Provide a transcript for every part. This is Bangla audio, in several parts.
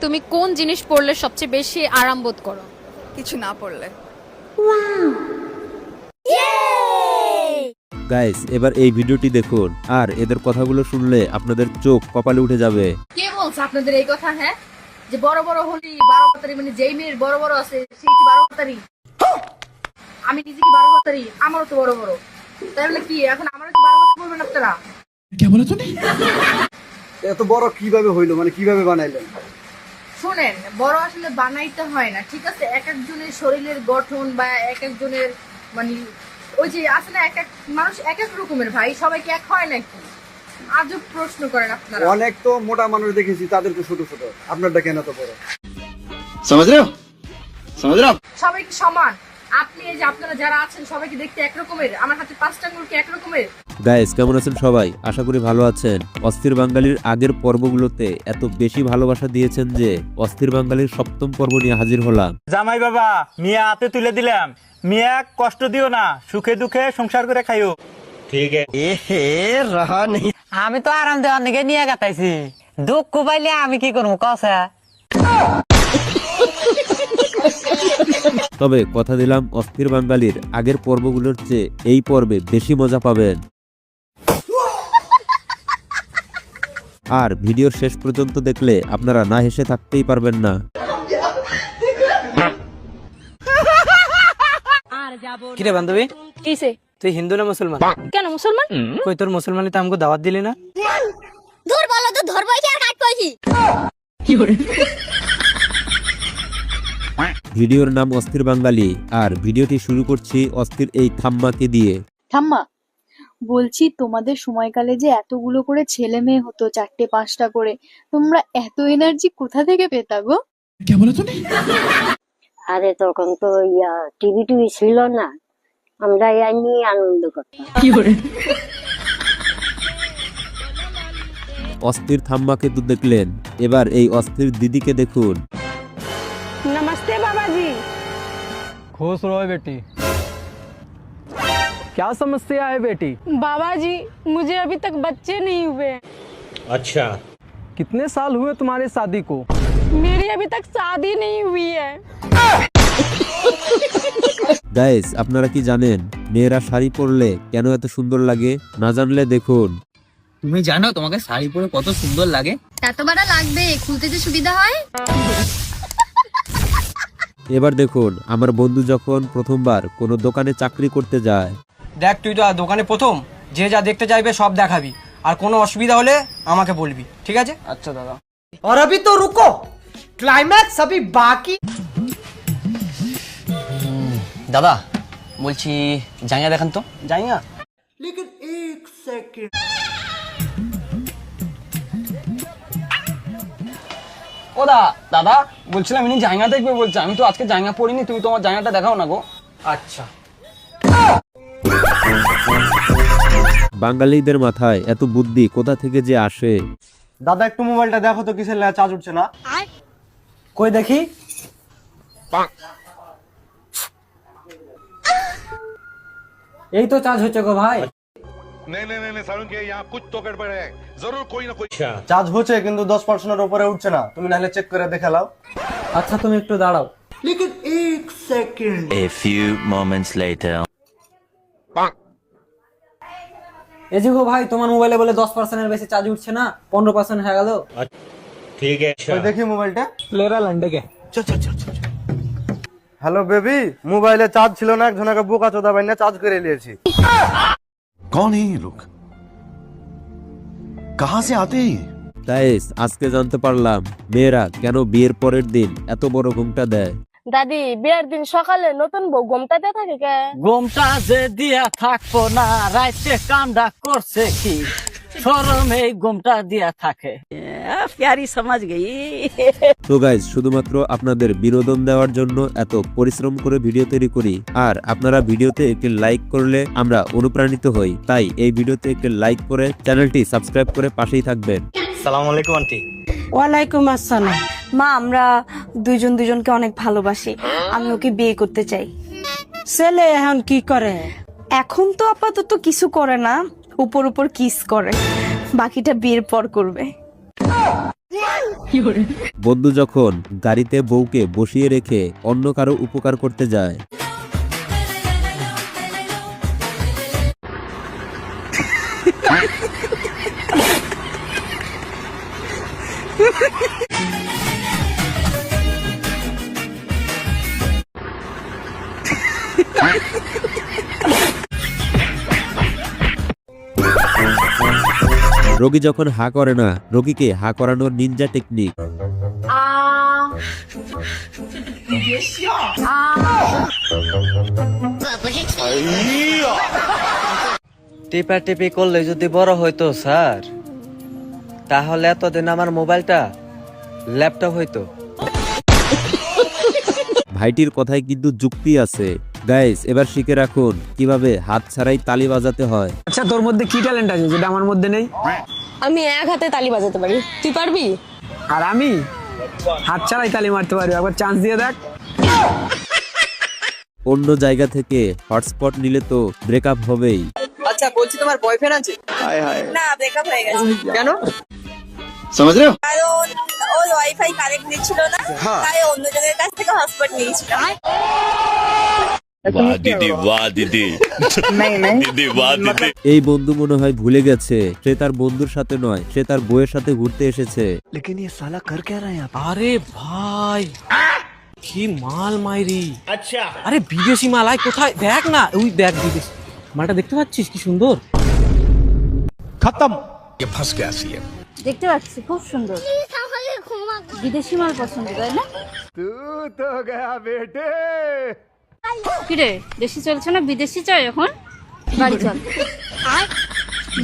তুমি কোন জিনিস পরলে সবচেয়ে বেশি আরাম বোধ করো? কিছু না পড়লে। গাইস, এবার এই ভিডিওটি দেখুন আর এদের কথাগুলো শুনলে আপনাদের চোখ কপালে উঠে যাবে। কে বলছে আপনাদের এই কথা? হ্যাঁ, যে বড় বড় হলি 12 হাতারি, মানে যেই মেয়ের বড় বড় আছে সেই কি 12 হাতারি? আমি নিজে কি 12 হাতারি? আমারও তো বড় বড়। তাহলে কি এখন আমারও কি 12 হাতারি বলবেন আপনারা? কে বলে তুমি? এত বড় কিভাবে হইলো, মানে কিভাবে বানাইলেন? শুনেন, বড় আসলে বানাইতে হয় না, ঠিক আছে? এক একজনের শরীরের গঠন বা এক একজনের মানে ওই যে আছে না, এক এক মানুষ এক এক রকমের ভাই, সবাই কি এক হয় নাকি? আজব প্রশ্ন করেন আপনারা। অনেক তো মোটা মানুষ দেখেছি, তাদের তো ছোট ছোট, আপনারটা কেন তো বড়? সবাই কি সমান? আপনি এই যে আপনারা যারা আছেন সবাই কি দেখতে এক রকমের? আমার হাতে 5টা আঙ্গুল কি এক রকমের? গাইস, কেমন আছেন সবাই? আশা করি ভালো আছেন। অস্থির বাঙালির আগের পর্বগুলোতে এত বেশি ভালোবাসা দিয়েছেন যে অস্থির বাঙালির 7ম পর্ব নিয়ে হাজির হলাম। জামাই বাবা, মিয়া হাতে তুলে দিলাম। মিয়া কষ্ট দিও না, সুখে দুঃখে সংসার করে খাইও। ঠিক আছে। আমি তো আরাম দেওয়ার নিকে নিয়ে গাতাইছি, দুঃখ পাইলে আমি কি করবো কসা? তবে কথা দিলাম, অস্থির বাঙালির আগের পর্বগুলোর চেয়ে এই পর্বে বেশি মজা পাবেন। আর ভিডিওর শেষ পর্যন্ত দেখলে আপনারা না হেসে থাকতেই পারবেন না। কিরে বান্ধবী, কিসে? তুই হিন্দু না মুসলমান? কেন মুসলমান? কই তোর মুসলমানি তো আমাকে দাওয়াত দিলি না? দূর বলো তো, ধরবই কি আর কাটবই কি? ভিডিওর নাম অস্থির বাঙালি আর ভিডিওটি শুরু করছি অস্থির এই থাম্মাকে দিয়ে। ঠাম্মা, বলছি তোমাদের সময়কালে যে এতগুলো করে ছেলে মেয়ে হতো, 4টে 5টা করে, তোমরা এত এনার্জি কোথা থেকে পেতা গো? কে বলে তুমি? আরে তখন তো টিভি টিভি ছিল না, আমরা ইয়া নিয়ে আনন্দ করতাম। অস্থির থাম্মাকে তো দেখলেন, এবার এই অস্থির দিদিকে দেখুন। नमस्ते बाबा जी। खुश रहो बेटी। क्या समस्या है बेटी? बाबा जी, मुझे अभी तक बच्चे नहीं हुए। अच्छा, कितने साल हुए तुम्हारे शादी को? मेरी अभी तक शादी नहीं हुई है। গাইস, আপনারা কি জানেন মেয়েরা শাড়ি পরলে কেন এত সুন্দর লাগে? না জানলে দেখুন। তুমি জানো তোমাকে শাড়ি পরে কত সুন্দর লাগে? এত বড় লাগবে, খুলতে যে সুবিধা হয়। এবার দেখুন আমার বন্ধু যখন প্রথমবার কোনো দোকানে চাকরি করতে যায়। দেখ, তুই তো দোকানে প্রথম, যে যা দেখতে চাইবে সব দেখাবি, আর কোনো অসুবিধা হলে আমাকে বলবি, ঠিক আছে? আচ্ছা দাদা। और अभी तो रुको, क्लाइमैक्स अभी बाकी। দাদা বলছি, জায়গা দেখান তো। জায়গা? ও দাদা বলছিলাম ইনি জায়গা দেখবে বলছে, আমি তো আজকে জায়গা পড়িনি, তুই তোমার জায়গাটা দেখাও না গো। আচ্ছা। বাঙালিদের মাথায় এত বুদ্ধি কোথা থেকে যে আসে। দাদা একটু মোবাইলটা দেখো তো, কিসের চার্জ উঠছে না? কই দেখি। এই তো চার্জ হচ্ছে গো ভাই। চার্জ হচ্ছে কিন্তু 10%-এর উপরে উঠছে না, তুমি নাহলে চেক করে দেখে নাও। আচ্ছা তুমি একটু দাঁড়াও। A few moments later. এই যে গো ভাই, তোমার মোবাইলে বলে 10%-এর বেশি চার্জ উঠছে না, 15% হয়ে গেল। ठीक है। ওই দেখি মোবাইলটা। প্লেরা লন্ডে। হ্যালো বেবি, মোবাইলে চার্জ ছিল না, একজনকে বোকা চোদা বাইনা চার্জ করে নিয়েছি। कौन है ये लोग? कहाँ से आते हैं? গাইস, আজকে জানতে পারলাম মেয়েরা কেন বিয়ের পরের দিন এত বড় ঘুমটা দেয়। দাদি, বিয়ের দিন সকালে নতুন বউ ঘুমটাতে থাকে কে? ঘুমটা যে দিয়া থাকবো না, রাইতে কামটা করছে কি, শরমে ঘুমটা দিয়া থাকে। প্যারি সমাজ গই। তো গাইস, শুধুমাত্র আপনাদের বিনোদন দেওয়ার জন্য এত পরিশ্রম করে ভিডিও তৈরি করি, আর আপনারা ভিডিওতে একটি লাইক করলে আমরা অনুপ্রাণিত হই। তাই এই ভিডিওতে একটি লাইক করে চ্যানেলটি সাবস্ক্রাইব করে পাশেই থাকবেন। আসসালামু আলাইকুম আন্টি। ওয়ালাইকুম আসসালাম। মা, আমরা দুজনকে অনেক ভালোবাসি, আমি ওকে বিয়ে করতে চাই। ছেলে এখন কি করে? এখন তো আপাতত কিছু করে না, উপর উপর কিস করে, বাকিটা বিয়ের পর করবে। বন্ধু যখন গাড়িতে বউকে বসিয়ে রেখে অন্য কারো উপকার করতে যায়। রোগী যখন হা করে না, রোগীকে হা করানোর নিনজা টেকনিক। টিপা টিপি করলে যদি বড় হইতো স্যার, তাহলে এতদিন আমার মোবাইলটা ল্যাপটপ হইতো। ভাইটির কথায় কিন্তু যুক্তি আছে। গাইস, এবার শিখে রাখুন কিভাবে হাত ছাড়াই তালি বাজাতে হয়। আচ্ছা, তোর মধ্যে কি ট্যালেন্ট আছে যেটা আমার মধ্যে নেই? আমি এক হাতে তালি বাজাতে পারি, তুই পারবি? আর আমি হাত ছাড়াই তালি মারতে পারি, একবার চান্স দিয়ে দেখ। অন্য জায়গা থেকে হটস্পট নিলে তো ব্রেকআপ হবেই। আচ্ছা, বলছি তোমার বয়ফ্রেন্ড আছে? না, ব্রেকআপ হয়ে গেছে। কেন? समझ रहे हो? কারণ ওর ওয়াইফাই কানেক্ট দিচ্ছিল না, তাই অন্য জনের কাছ থেকে হটস্পট নিয়েছিল। এই বন্ধু মনে হয় ভুলে গেছে সে তার বন্ধুর সাথে নয়, সে তার বউয়ের সাথে ঘুরতে এসেছে। আরে ভাই, কি মাল মাইরি! আচ্ছা, আরে বিদেশি মাল, আয় কোথায় দেখ না, ওই দেখ বিদেশি মালটা দেখতে পাচ্ছিস কি সুন্দর। खत्म। দেখতে পাচ্ছি খুব সুন্দর, বিদেশি মাল পছন্দ, তাই না? কিরে, দেশি চলছে না বিদেশি চাই এখন? বাড়ি চল,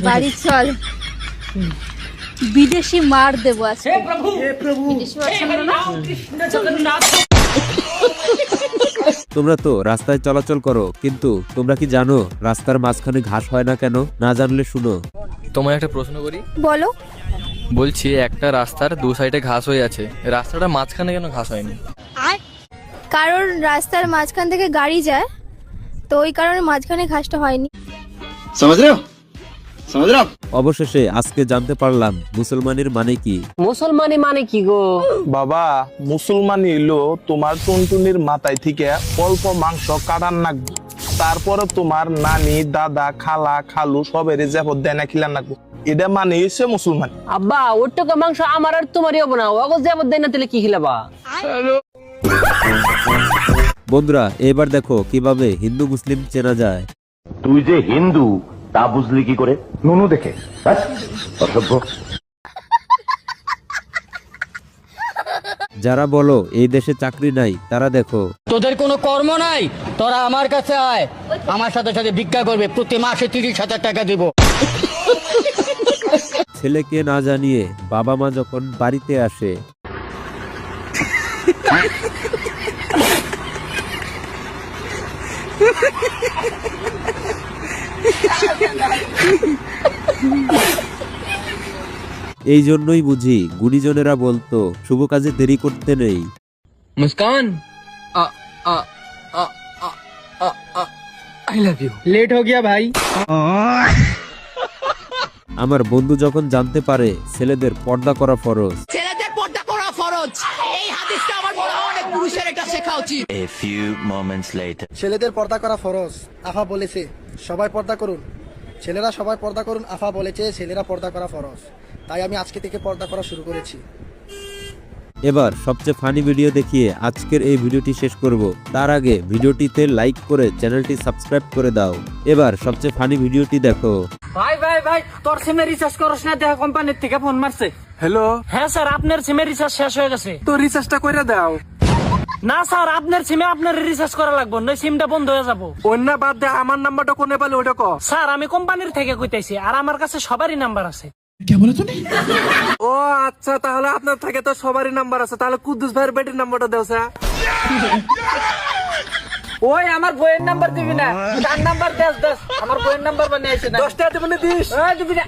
বাড়ি চল, বিদেশি মার দেবো আজকে। বিদেশি পছন্দ না? তোমরা তো রাস্তায় চলাচল করো, কিন্তু তোমরা কি জানো রাস্তার মাঝখানে ঘাস হয় না কেন? না জানলে শুনো। তোমায় একটা প্রশ্ন করি। বলো। বলছি, একটা রাস্তার দু সাইডে ঘাস হয়ে আছে, রাস্তাটা মাঝখানে কেন ঘাস হয়নি? কারণ রাস্তার মাঝখান থেকে গাড়ি যায়, তো ওই কারণে মাঝখানে ঘাসটা হয়নি। समझ रहे हो? समझ रहे हो? অবশেষে আজকে জানতে পারলাম মুসলমানের মানে কি। মুসলমানি মানে কি গো? বাবা, মুসলমানি হইলো তোমার টুনটুনির মাথায় থেকে অল্প মাংস কাটার নাকবো, তারপরে তোমার নানি, দাদা, খালা, খালু সবের জেপত দেয় না খিলার নাকবো। এটা মানে হচ্ছে মুসলমান। আব্বা, ওটুকু মাংস আমার আর তোমারই হবো না, ওগো যাবো দেয় না, তাহলে কি খিলাবা? বন্ধুরা, এবার দেখো কিভাবে হিন্দু মুসলিম চেনা যায়। তুই যে হিন্দু তা বুঝলি কি করে? নুনু দেখে। অসভ্য। যারা বলো এই দেশে চাকরি নাই, তারা দেখো তোদের কোনো কর্ম নাই, তোরা আমার কাছে আয়, আমার সাথে সাথে ভিক্ষা করবে, প্রতি মাসে 30,000 টাকা দিব। ছেলেকে না জানিয়ে বাবা মা যখন বাড়িতে আসে, এই জন্যই বুঝি গুণীজনেরা বলতো শুভ কাজে দেরি করতে নেই। Muskan, I love you. Late হো গিয়া ভাই। আমার বন্ধু যখন জানতে পারে ছেলেদের পর্দা করা ফরজ, ছেলেদের পর্দা করা ফরজ, এই হাদিসটা আমার মনে হয় অনেক পুরুষের এটা শেখা উচিত। A few moments later. ছেলেদের পর্দা করা ফরজ, আফা বলেছে সবাই পর্দা করুন, ছেলেরা সবাই পর্দা করুন। আফা বলেছে ছেলেরা পর্দা করা ফরজ, তাই আমি আজকে থেকে পর্দা করা শুরু করেছি। এবার সবচেয়ে ফানি ভিডিও দেখিয়ে আজকের এই ভিডিওটি শেষ করব। তার আগে ভিডিওটিতে লাইক করে চ্যানেলটি সাবস্ক্রাইব করে দাও। এবার সবচেয়ে ফানি ভিডিওটি দেখো। ভাই ভাই ভাই, তোর সিমে রিচার্জ করছ না? দেখা কোম্পানির থেকে ফোন মারছে। হ্যালো। হ্যাঁ স্যার, আপনার সিমে রিচার্জ শেষ হয়ে গেছে। তো রিচার্জটা কইরা দাও। না স্যার, আপনার সিমে আপনার রিচার্জ করা লাগবে, নয় সিমটা বন্ধ হয়ে যাবো। অন্য বাদ দে, আমার নাম্বারটা কোনে পালে ওটা কো। স্যার, আমি কোম্পানির থেকে কইতাছি, আর আমার কাছে সবারই নাম্বার আছে। क्या बोला तूने? ও আচ্ছা, তাহলে আপনার থেকে তো সবারই নাম্বার আছে, তাহলে কুদ্দুস ভাইয়ের বেটির নাম্বারটা দাও স্যার। ওই আমার বইয়ের নাম্বার দিবি না, তার নাম্বার দেশ আমার বইয়ের নাম্বার বানিয়েছে না। 10 টাকা দিবি না? দিস। দিবি না।